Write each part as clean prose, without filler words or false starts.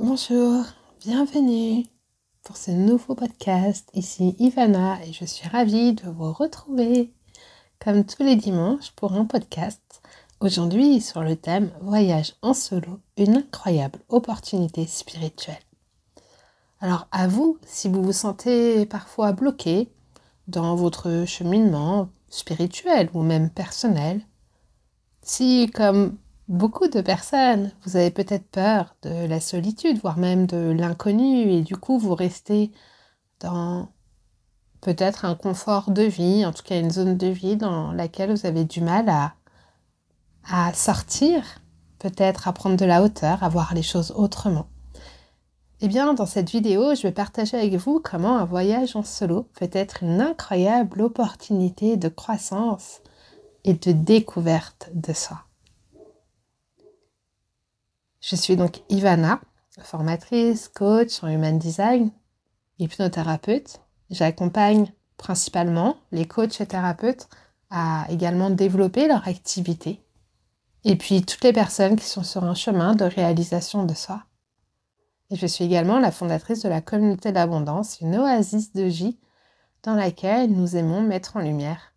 Bonjour, bienvenue pour ce nouveau podcast. Ici Ivana et je suis ravie de vous retrouver comme tous les dimanches pour un podcast. Aujourd'hui sur le thème Voyage en solo, une incroyable opportunité spirituelle. Alors à vous, si vous vous sentez parfois bloqué dans votre cheminement spirituel ou même personnel, si comme beaucoup de personnes, vous avez peut-être peur de la solitude, voire même de l'inconnu, et du coup vous restez dans peut-être un confort de vie, en tout cas une zone de vie dans laquelle vous avez du mal à sortir, peut-être à prendre de la hauteur, à voir les choses autrement. Eh bien, dans cette vidéo, je vais partager avec vous comment un voyage en solo peut être une incroyable opportunité de croissance et de découverte de soi. Je suis donc Ivana, formatrice, coach en human design, hypnothérapeute. J'accompagne principalement les coachs et thérapeutes à également développer leur activité. Et puis toutes les personnes qui sont sur un chemin de réalisation de soi. Et je suis également la fondatrice de la communauté d'abondance, une oasis de J dans laquelle nous aimons mettre en lumière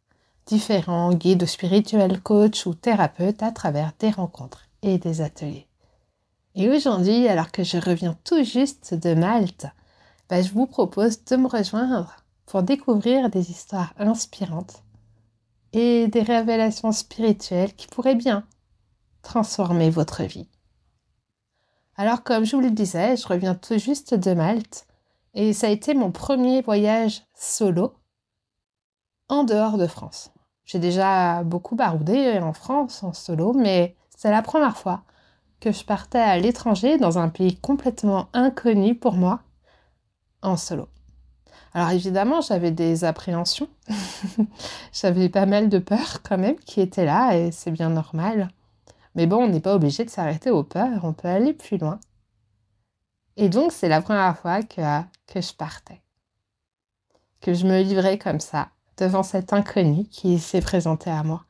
différents guides spirituels, coachs ou thérapeutes à travers des rencontres et des ateliers. Et aujourd'hui, alors que je reviens tout juste de Malte, je vous propose de me rejoindre pour découvrir des histoires inspirantes et des révélations spirituelles qui pourraient bien transformer votre vie. Alors, comme je vous le disais, je reviens tout juste de Malte et ça a été mon premier voyage solo en dehors de France. J'ai déjà beaucoup baroudé en France en solo, mais c'est la première fois que je partais à l'étranger dans un pays complètement inconnu pour moi en solo. Alors évidemment, j'avais des appréhensions. J'avais pas mal de peurs quand même qui étaient là et c'est bien normal. Mais bon, on n'est pas obligé de s'arrêter aux peurs, on peut aller plus loin. Et donc, c'est la première fois que je partais, que je me livrais comme ça devant cet inconnu qui s'est présenté à moi.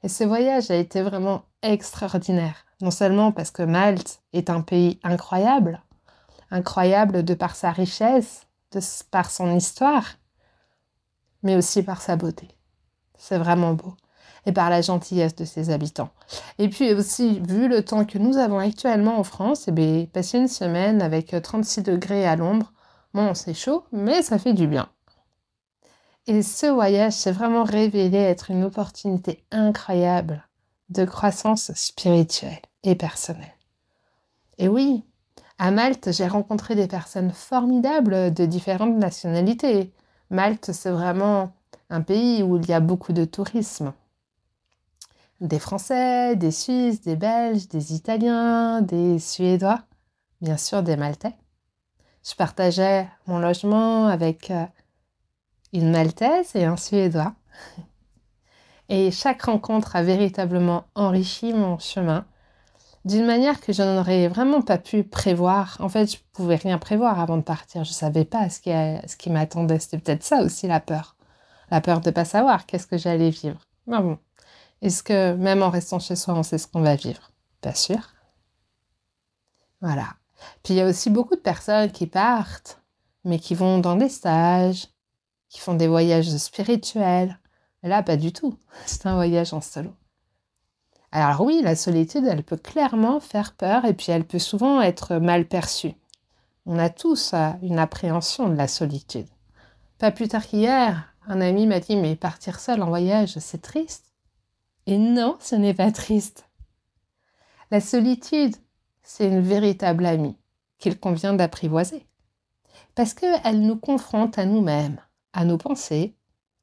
Et ce voyage a été vraiment extraordinaire. Non seulement parce que Malte est un pays incroyable de par sa richesse, par son histoire, mais aussi par sa beauté. C'est vraiment beau. Et par la gentillesse de ses habitants. Et puis aussi, vu le temps que nous avons actuellement en France, passer une semaine avec 36 degrés à l'ombre, bon, c'est chaud, mais ça fait du bien. Et ce voyage s'est vraiment révélé être une opportunité incroyable de croissance spirituelle et personnelle. Et oui, à Malte, j'ai rencontré des personnes formidables de différentes nationalités. Malte, c'est vraiment un pays où il y a beaucoup de tourisme. Des Français, des Suisses, des Belges, des Italiens, des Suédois, bien sûr des Maltais. Je partageais mon logement avec une Maltaise et un Suédois. Et chaque rencontre a véritablement enrichi mon chemin d'une manière que je n'aurais vraiment pas pu prévoir. En fait, je ne pouvais rien prévoir avant de partir. Je ne savais pas ce qui m'attendait. C'était peut-être ça aussi la peur. La peur de ne pas savoir qu'est-ce que j'allais vivre. Mais bon, est-ce que même en restant chez soi, on sait ce qu'on va vivre? Pas sûr. Voilà. Puis il y a aussi beaucoup de personnes qui partent, mais qui vont dans des stages, qui font des voyages spirituels. Là, pas du tout. C'est un voyage en solo. Alors oui, la solitude, elle peut clairement faire peur et puis elle peut souvent être mal perçue. On a tous une appréhension de la solitude. Pas plus tard qu'hier, un ami m'a dit « Mais partir seul en voyage, c'est triste ?» Et non, ce n'est pas triste. La solitude, c'est une véritable amie qu'il convient d'apprivoiser. Parce qu'elle nous confronte à nous-mêmes, à nos pensées,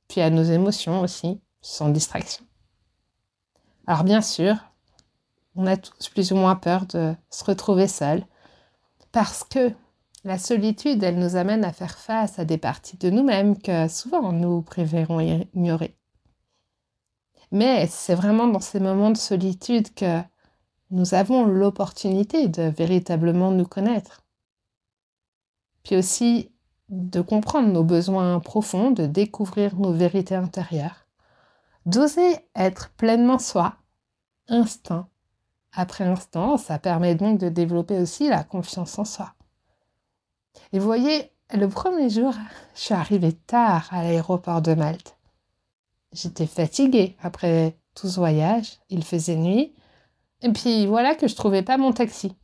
puis à nos émotions aussi, sans distraction. Alors bien sûr, on a tous plus ou moins peur de se retrouver seuls, parce que la solitude, elle nous amène à faire face à des parties de nous-mêmes que souvent nous préférons ignorer. Mais c'est vraiment dans ces moments de solitude que nous avons l'opportunité de véritablement nous connaître. Puis aussi de comprendre nos besoins profonds, de découvrir nos vérités intérieures, d'oser être pleinement soi, instinct, après l'instant, ça permet donc de développer aussi la confiance en soi. Et vous voyez, le premier jour, je suis arrivée tard à l'aéroport de Malte. J'étais fatiguée après tout ce voyage, il faisait nuit, et puis voilà que je trouvais pas mon taxi.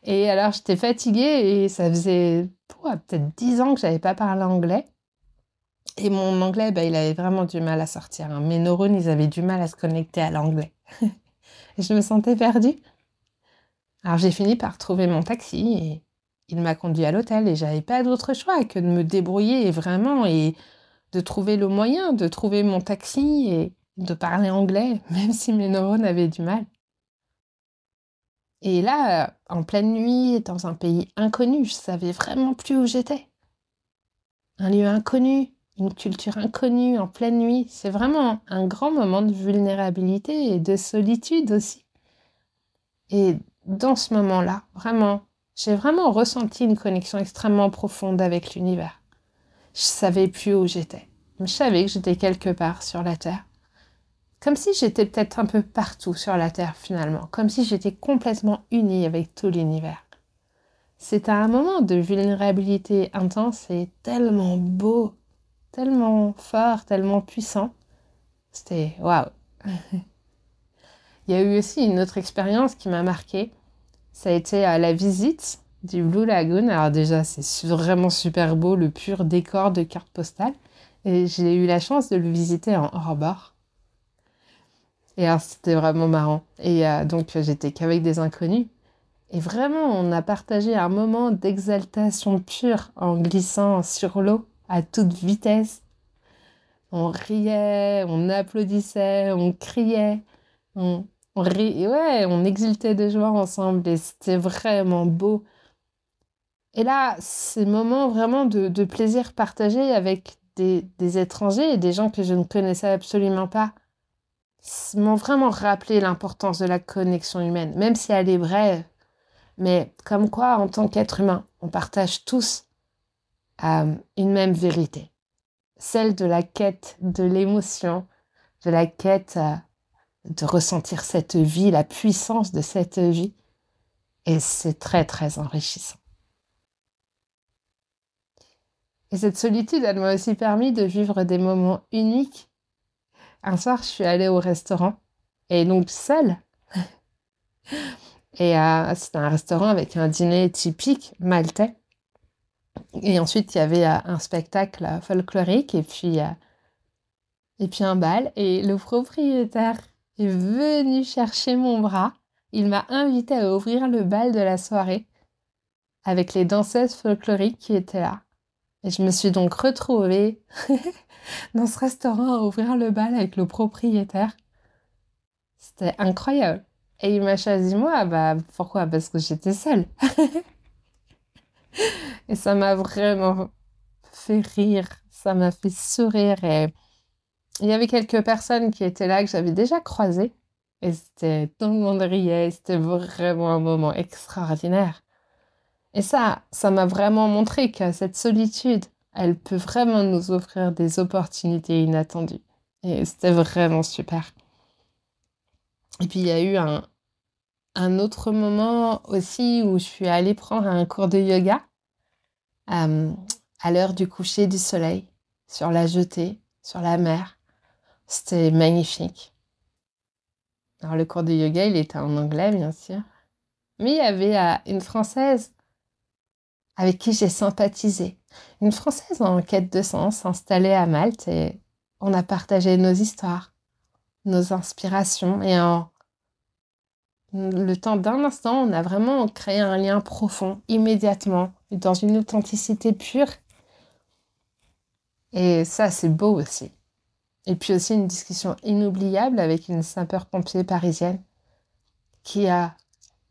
Et alors j'étais fatiguée et ça faisait peut-être 10 ans que j'avais pas parlé anglais. Et mon anglais, il avait vraiment du mal à sortir, hein. Mes neurones, ils avaient du mal à se connecter à l'anglais. Et je me sentais perdue. Alors j'ai fini par trouver mon taxi et il m'a conduit à l'hôtel et j'avais pas d'autre choix que de me débrouiller vraiment et de trouver le moyen de trouver mon taxi et de parler anglais, même si mes neurones avaient du mal. Et là, en pleine nuit, dans un pays inconnu, je savais vraiment plus où j'étais. Un lieu inconnu, une culture inconnue, en pleine nuit, c'est vraiment un grand moment de vulnérabilité et de solitude aussi. Et dans ce moment-là, vraiment, j'ai vraiment ressenti une connexion extrêmement profonde avec l'univers. Je savais plus où j'étais. Je savais que j'étais quelque part sur la Terre. Comme si j'étais peut-être un peu partout sur la Terre finalement. Comme si j'étais complètement unie avec tout l'univers. C'était un moment de vulnérabilité intense et tellement beau, tellement fort, tellement puissant. C'était waouh. Il y a eu aussi une autre expérience qui m'a marquée. Ça a été la visite du Blue Lagoon. Alors déjà, c'est vraiment super beau, le pur décor de carte postale. Et j'ai eu la chance de le visiter en hors-bord. Et alors, c'était vraiment marrant. Et donc, j'étais qu'avec des inconnus. Et vraiment, on a partagé un moment d'exaltation pure en glissant sur l'eau à toute vitesse. On riait, on applaudissait, on criait, on, ouais, on exultait de joie ensemble et c'était vraiment beau. Et là, ces moments vraiment de plaisir partagé avec des étrangers et des gens que je ne connaissais absolument pas m'ont vraiment rappelé l'importance de la connexion humaine, même si elle est brève. Mais comme quoi, en tant qu'être humain, on partage tous une même vérité, celle de la quête de l'émotion, de la quête de ressentir cette vie, la puissance de cette vie. Et c'est très, très enrichissant. Et cette solitude, elle m'a aussi permis de vivre des moments uniques. Un soir, je suis allée au restaurant, et donc seule. Et c'était un restaurant avec un dîner typique maltais. Et ensuite, il y avait un spectacle folklorique et puis un bal. Et le propriétaire est venu chercher mon bras. Il m'a invité à ouvrir le bal de la soirée avec les danseuses folkloriques qui étaient là. Et je me suis donc retrouvée dans ce restaurant à ouvrir le bal avec le propriétaire. C'était incroyable. Et il m'a choisi moi, pourquoi? Parce que j'étais seule. Et ça m'a vraiment fait rire, ça m'a fait sourire. Et il y avait quelques personnes qui étaient là que j'avais déjà croisées. Et tout le monde riait, c'était vraiment un moment extraordinaire. Et ça m'a vraiment montré que cette solitude, elle peut vraiment nous offrir des opportunités inattendues. Et c'était vraiment super. Et puis il y a eu un autre moment aussi où je suis allée prendre un cours de yoga euh, à l'heure du coucher du soleil, sur la jetée, sur la mer. C'était magnifique. Alors le cours de yoga, il était en anglais, bien sûr. Mais il y avait une Française avec qui j'ai sympathisé. Une Française en quête de sens, installée à Malte, et on a partagé nos histoires, nos inspirations, et en le temps d'un instant, on a vraiment créé un lien profond, immédiatement, dans une authenticité pure. Et ça, c'est beau aussi. Et puis aussi une discussion inoubliable avec une sapeur-pompier parisienne qui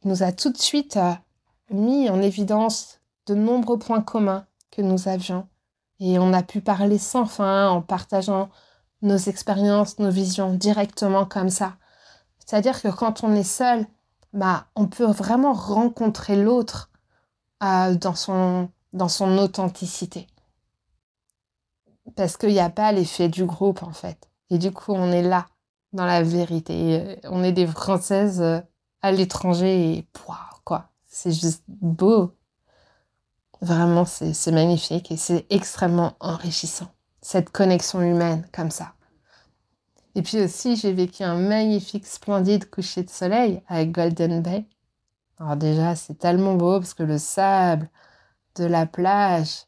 nous a tout de suite mis en évidence de nombreux points communs que nous avions. Et on a pu parler sans fin en partageant nos expériences, nos visions directement comme ça. C'est-à-dire que quand on est seul, on peut vraiment rencontrer l'autre dans son authenticité. Parce qu'il n'y a pas l'effet du groupe, en fait. Et du coup, on est là, dans la vérité. On est des Françaises à l'étranger et pouah, quoi. C'est juste beau. Vraiment, c'est magnifique et c'est extrêmement enrichissant. Cette connexion humaine comme ça. Et puis aussi, j'ai vécu un magnifique, splendide coucher de soleil avec Golden Bay. Alors déjà, c'est tellement beau parce que le sable de la plage,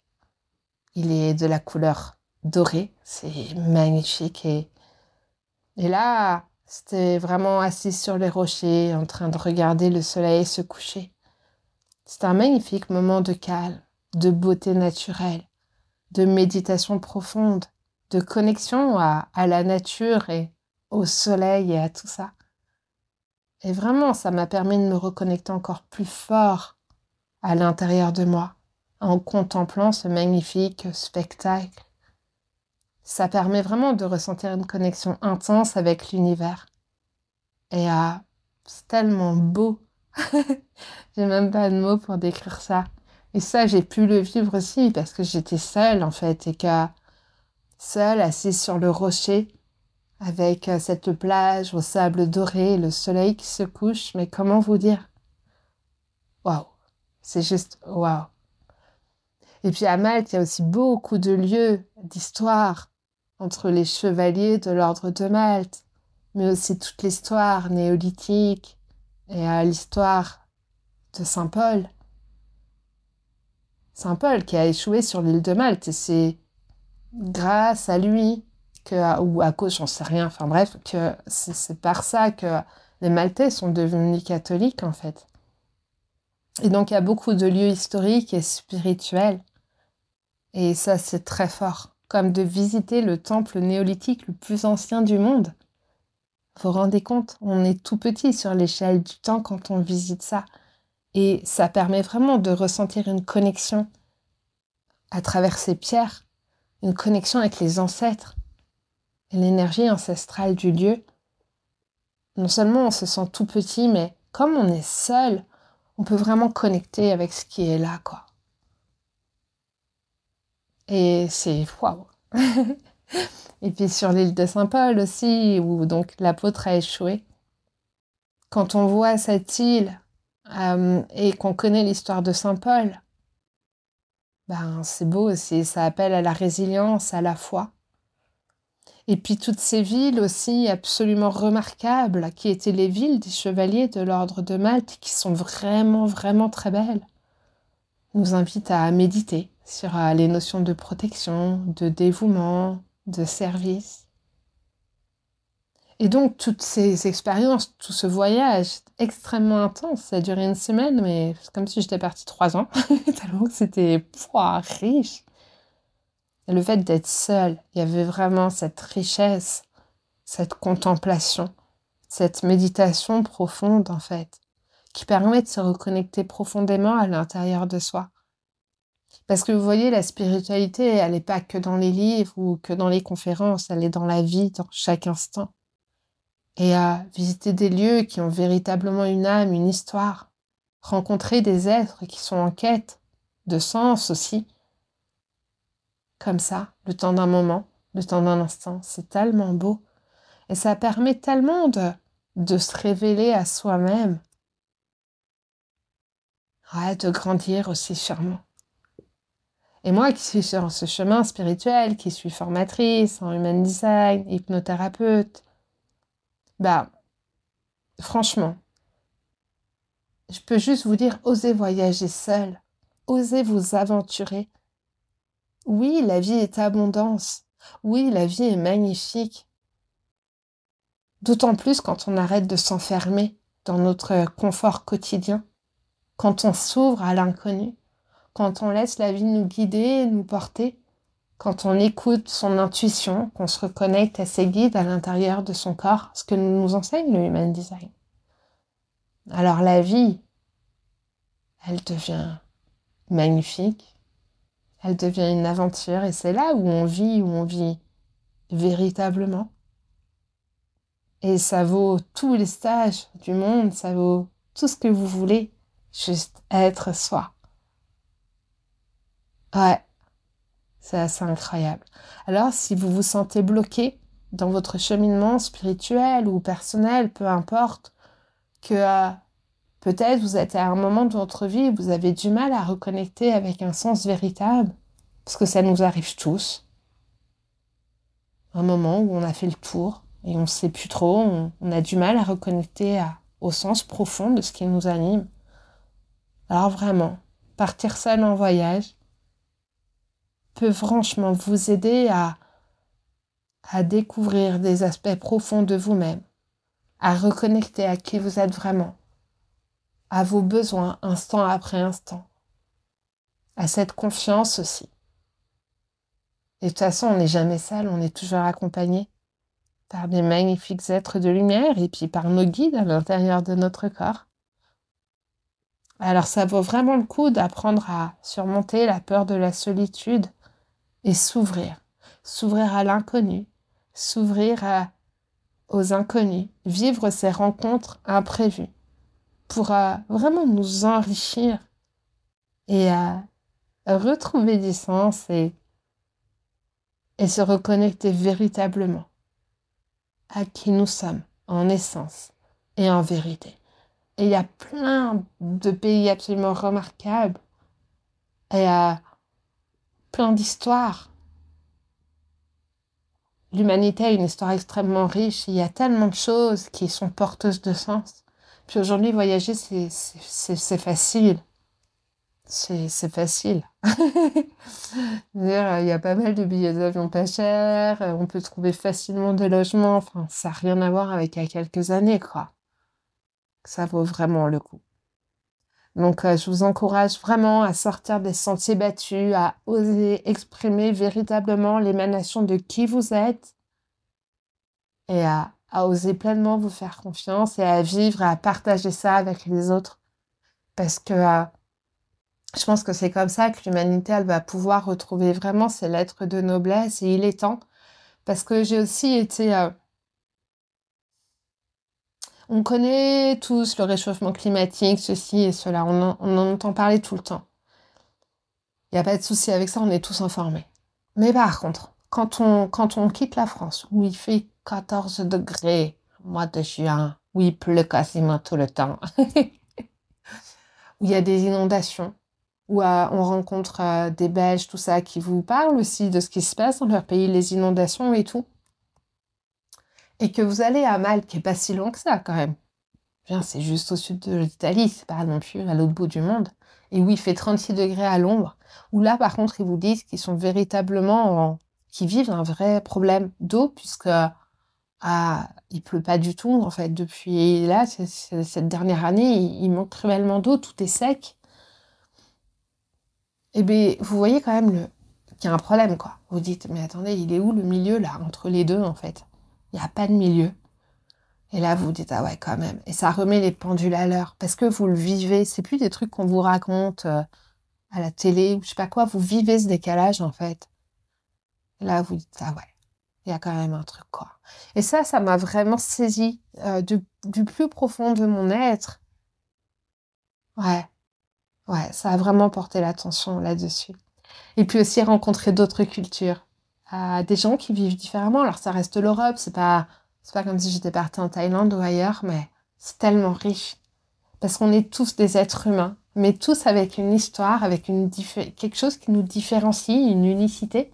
il est de la couleur dorée. C'est magnifique. Et là, c'était vraiment assis sur les rochers, en train de regarder le soleil se coucher. C'était un magnifique moment de calme, de beauté naturelle, de méditation profonde, de connexion à la nature et au soleil et à tout ça. Et vraiment, ça m'a permis de me reconnecter encore plus fort à l'intérieur de moi, en contemplant ce magnifique spectacle. Ça permet vraiment de ressentir une connexion intense avec l'univers. Et c'est tellement beau. J'ai même pas de mots pour décrire ça. Et ça, j'ai pu le vivre aussi parce que j'étais seule en fait et que seule, assise sur le rocher avec cette plage au sable doré, le soleil qui se couche. Mais comment vous dire? Waouh! C'est juste waouh! Et puis à Malte, il y a aussi beaucoup de lieux d'histoire entre les chevaliers de l'ordre de Malte, mais aussi toute l'histoire néolithique et l'histoire de Saint Paul. Saint Paul qui a échoué sur l'île de Malte et c'est grâce à lui ou à cause, j'en sais rien, enfin bref, que c'est par ça que les Maltais sont devenus catholiques en fait. Et donc il y a beaucoup de lieux historiques et spirituels et ça c'est très fort, comme de visiter le temple néolithique le plus ancien du monde. Vous vous rendez compte, on est tout petit sur l'échelle du temps quand on visite ça. Et ça permet vraiment de ressentir une connexion à travers ces pierres, une connexion avec les ancêtres et l'énergie ancestrale du lieu. Non seulement on se sent tout petit, mais comme on est seul, on peut vraiment connecter avec ce qui est là, quoi. Et c'est waouh! Et puis sur l'île de Saint-Paul aussi, où donc l'apôtre a échoué. Quand on voit cette île et qu'on connaît l'histoire de Saint-Paul, ben c'est beau aussi, ça appelle à la résilience, à la foi. Et puis toutes ces villes aussi absolument remarquables, qui étaient les villes des chevaliers de l'ordre de Malte, qui sont vraiment, vraiment très belles, nous invitent à méditer sur les notions de protection, de dévouement, de service. Et donc toutes ces expériences, tout ce voyage extrêmement intense, ça a duré une semaine, mais c'est comme si j'étais partie 3 ans, tellement que c'était riche. Et le fait d'être seule, il y avait vraiment cette richesse, cette contemplation, cette méditation profonde en fait, qui permet de se reconnecter profondément à l'intérieur de soi. Parce que vous voyez, la spiritualité, elle n'est pas que dans les livres ou que dans les conférences, elle est dans la vie, dans chaque instant. Et à visiter des lieux qui ont véritablement une âme, une histoire, rencontrer des êtres qui sont en quête de sens aussi, comme ça, le temps d'un moment, le temps d'un instant, c'est tellement beau. Et ça permet tellement de se révéler à soi-même, ouais, de grandir aussi sûrement. Et moi qui suis sur ce chemin spirituel, qui suis formatrice en human design, hypnothérapeute, bah, franchement, je peux juste vous dire, osez voyager seul, osez vous aventurer. Oui, la vie est abondance. Oui, la vie est magnifique. D'autant plus quand on arrête de s'enfermer dans notre confort quotidien, quand on s'ouvre à l'inconnu, quand on laisse la vie nous guider, nous porter, quand on écoute son intuition, qu'on se reconnecte à ses guides à l'intérieur de son corps, ce que nous enseigne le Human Design. Alors la vie, elle devient magnifique, elle devient une aventure et c'est là où on vit véritablement. Et ça vaut tous les stages du monde, ça vaut tout ce que vous voulez, juste être soi. Ouais, c'est assez incroyable. Alors, si vous vous sentez bloqué dans votre cheminement spirituel ou personnel, peu importe, que peut-être vous êtes à un moment de votre vie où vous avez du mal à reconnecter avec un sens véritable, parce que ça nous arrive tous. Un moment où on a fait le tour et on ne sait plus trop, on a du mal à reconnecter au sens profond de ce qui nous anime. Alors vraiment, partir seul en voyage peut franchement vous aider à découvrir des aspects profonds de vous-même, à reconnecter à qui vous êtes vraiment, à vos besoins instant après instant, à cette confiance aussi. Et de toute façon, on n'est jamais seul, on est toujours accompagné par des magnifiques êtres de lumière et puis par nos guides à l'intérieur de notre corps. Alors ça vaut vraiment le coup d'apprendre à surmonter la peur de la solitude et s'ouvrir à l'inconnu, aux inconnus, vivre ces rencontres imprévues pour vraiment nous enrichir et retrouver du sens et se reconnecter véritablement à qui nous sommes en essence et en vérité. Et il y a plein de pays absolument remarquables et plein d'histoires. L'humanité a une histoire extrêmement riche. Il y a tellement de choses qui sont porteuses de sens. Puis aujourd'hui, voyager, c'est facile. C'est facile. C'est-à-dire, il y a pas mal de billets d'avion pas chers. On peut trouver facilement des logements. Enfin, ça n'a rien à voir avec il y a quelques années, quoi. Ça vaut vraiment le coup. Donc, je vous encourage vraiment à sortir des sentiers battus, à oser exprimer véritablement l'émanation de qui vous êtes et à oser pleinement vous faire confiance et à vivre et à partager ça avec les autres. Parce que je pense que c'est comme ça que l'humanité, elle va pouvoir retrouver vraiment ses lettres de noblesse et il est temps. Parce que j'ai aussi été... on connaît tous le réchauffement climatique, ceci et cela, on en entend parler tout le temps. Il n'y a pas de souci avec ça, on est tous informés. Mais par contre, quand on quitte la France, où il fait 14 degrés, au mois de juin, où il pleut quasiment tout le temps, où il y a des inondations, où on rencontre des Belges, tout ça, qui vous parlent aussi de ce qui se passe dans leur pays, les inondations et tout, et que vous allez à Malte, qui n'est pas si loin que ça quand même. C'est juste au sud de l'Italie, c'est pas non plus à l'autre bout du monde. Et où il fait 36 degrés à l'ombre, où là, par contre, ils vous disent qu'ils sont véritablement... qui vivent un vrai problème d'eau, puisque il pleut pas du tout, en fait. Depuis là, cette dernière année, il manque cruellement d'eau, tout est sec. Et bien, vous voyez quand même qu'il y a un problème, quoi. Vous dites, mais attendez, il est où le milieu, là, entre les deux, en fait? Il n'y a pas de milieu. Et là, vous vous dites, ah ouais, quand même. Et ça remet les pendules à l'heure, parce que vous le vivez. C'est plus des trucs qu'on vous raconte à la télé, ou je sais pas quoi. Vous vivez ce décalage, en fait. Et là, vous dites, ah ouais, il y a quand même un truc, quoi. Et ça m'a vraiment saisi du plus profond de mon être. Ouais, ça a vraiment porté l'attention là-dessus. Et puis aussi rencontrer d'autres cultures, des gens qui vivent différemment. Alors ça reste l'Europe, c'est pas comme si j'étais partie en Thaïlande ou ailleurs, mais c'est tellement riche. Parce qu'on est tous des êtres humains, mais tous avec une histoire, avec quelque chose qui nous différencie, une unicité.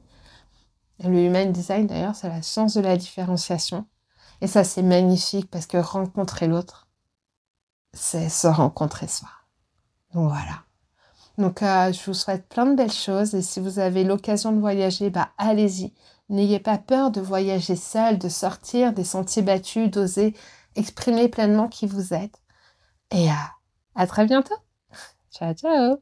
Et le Human Design, d'ailleurs, c'est la science de la différenciation. Et ça, c'est magnifique parce que rencontrer l'autre, c'est se rencontrer soi. Donc voilà. Donc, je vous souhaite plein de belles choses. Et si vous avez l'occasion de voyager, allez-y. N'ayez pas peur de voyager seul, de sortir des sentiers battus, d'oser exprimer pleinement qui vous êtes. Et à très bientôt. Ciao, ciao.